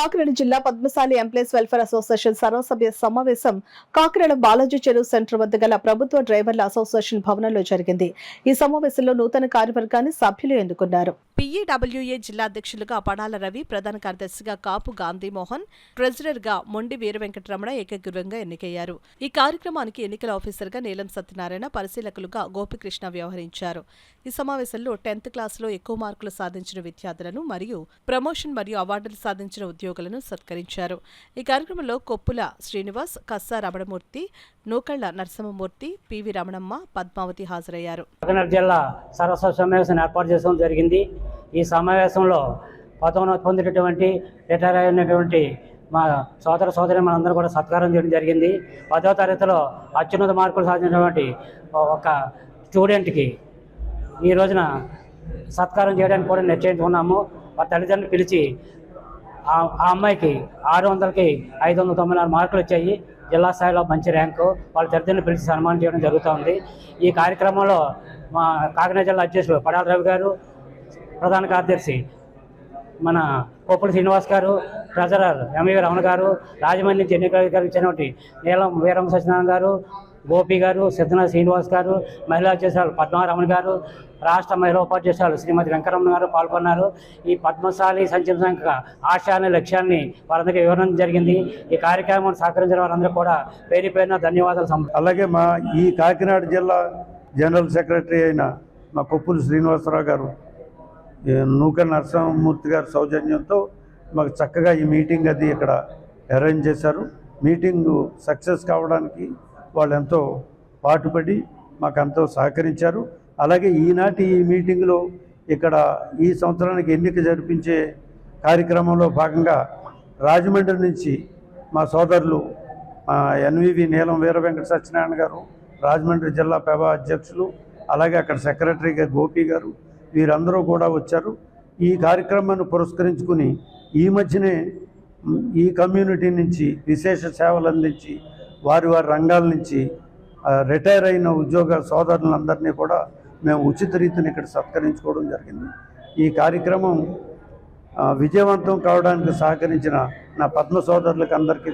కాకినాడ జిల్లా Padmashali employees welfare association సర్వసభ్య సమావేశం కాకినాడ బాలాజీ చెరువు సెంటర్ వద్ద గల ప్రభుత్వ డ్రైవర్ల అసోసియేషన్ భవనంలో జరిగింది. ఈ సమావేశంలో నూతన కార్యవర్గాన్ని సభ్యులు ఎన్నుకున్నారు. పీఈడబ్ల్యూఏ జిల్లా అధ్యక్షులుగా పడాల రవి, ప్రధాన కార్యదర్శిగా కాపు గాంధీమోహన్, ట్రెజరర్ గా మొండి వీరవెంకటరమణ ఏకగ్రీవంగా ఎన్నికయ్యారు. ఈ కార్యక్రమానికి ఎన్నికల ఆఫీసర్గా నీలం సత్యనారాయణ, పరిశీలకులుగా గోపికృష్ణ వ్యవహరించారు. ఈ సమావేశంలో 10th క్లాసులో ఎక్కువ మార్కులు సాధించిన విద్యార్థులను మరియు ప్రమోషన్ మరియు అవార్డులు సాధించిన ఉద్యోగులను సత్కరించారు. ఈ కార్యక్రమంలో కొప్పుల శ్రీనివాస్, కస్సా రమణమూర్తి, నూకళ్ల నరసింహమూర్తి, పివి రమణమ్మ, పద్మావతి హాజరయ్యారు. కాకినాడ జిల్లా సర్వసభ్య సమావేశం ఏర్పాటు చేయడం జరిగింది. ఈ సమావేశంలో పదోన్నతి పొందినటువంటి రిటైర్ అయినటువంటి మా సోదరి మనందరూ కూడా సత్కారం చేయడం జరిగింది. 10వ తరగతిలో అత్యున్నత మార్కులు సాధించినటువంటి ఒక స్టూడెంట్కి ఈ రోజున సత్కారం చేయడానికి కూడా నిశ్చయించుకున్నాము. మా తల్లిదండ్రులు పిలిచి ఆ అమ్మాయికి 600కి 594 మార్కులు వచ్చాయి. జిల్లా స్థాయిలో మంచి ర్యాంకు. వాళ్ళ తల్లిదండ్రులు పిలిచి సన్మానం చేయడం జరుగుతుంది. ఈ కార్యక్రమంలో మా కాకినాడ జిల్లా అధ్యక్షులు పడాల రవి గారు, ప్రధాన కార్యదర్శి మన కొప్పుల శ్రీనివాస్ గారు, ట్రెజరర్ ఎంవి రమణ గారు, రాజమండ్రి నుంచి ఎన్నికలకు ఇచ్చినటువంటి నీలం వీరం సత్యనారాయణ గారు, గోపి గారు, సిద్ధనాథ్ శ్రీనివాస్ గారు, మహిళా అధ్యక్షురాలు పద్మారమణ గారు, రాష్ట్ర మహిళా ఉపాధ్యక్షురాలు శ్రీమతి వెంకటరమణ గారు పాల్గొన్నారు. ఈ పద్మశాలి సంక్షేమ సంఘ ఆశయాన్ని, లక్ష్యాన్ని వారందరికీ వివరించడం జరిగింది. ఈ కార్యక్రమాన్ని సహకరించిన వారందరూ కూడా పేరు పేరున ధన్యవాదాలు. అలాగే మా ఈ కాకినాడ జిల్లా జనరల్ సెక్రటరీ అయిన మా కొప్పుల శ్రీనివాసరావు గారు, నూకల నరసింహమూర్తి గారి సౌజన్యంతో మాకు చక్కగా ఈ మీటింగ్ అది ఇక్కడ అరేంజ్ చేశారు. మీటింగు సక్సెస్ కావడానికి వాళ్ళు ఎంతో పాటుపడి మాకు ఎంతో సహకరించారు. అలాగే ఈనాటి ఈ మీటింగ్లో ఇక్కడ ఈ సంవత్సరానికి ఎన్నిక జరిపించే కార్యక్రమంలో భాగంగా రాజమండ్రి నుంచి మా సోదరులు ఎన్వివి నీలం వీరవెంకట సత్యనారాయణ గారు, రాజమండ్రి జిల్లా పెబా అధ్యక్షులు, అలాగే అక్కడ సెక్రటరీగా గోపి గారు, వీరందరూ కూడా వచ్చారు. ఈ కార్యక్రమాన్ని పురస్కరించుకుని ఈ మధ్యనే ఈ కమ్యూనిటీ నుంచి విశేష సేవలు అందించి వారి రంగాల నుంచి రిటైర్ అయిన ఉద్యోగ సోదరులందరినీ కూడా మేము ఉచిత రీతిని ఇక్కడ సత్కరించుకోవడం జరిగింది. ఈ కార్యక్రమం విజయవంతం కావడానికి సహకరించిన నా పద్మ సోదరులకు అందరికీ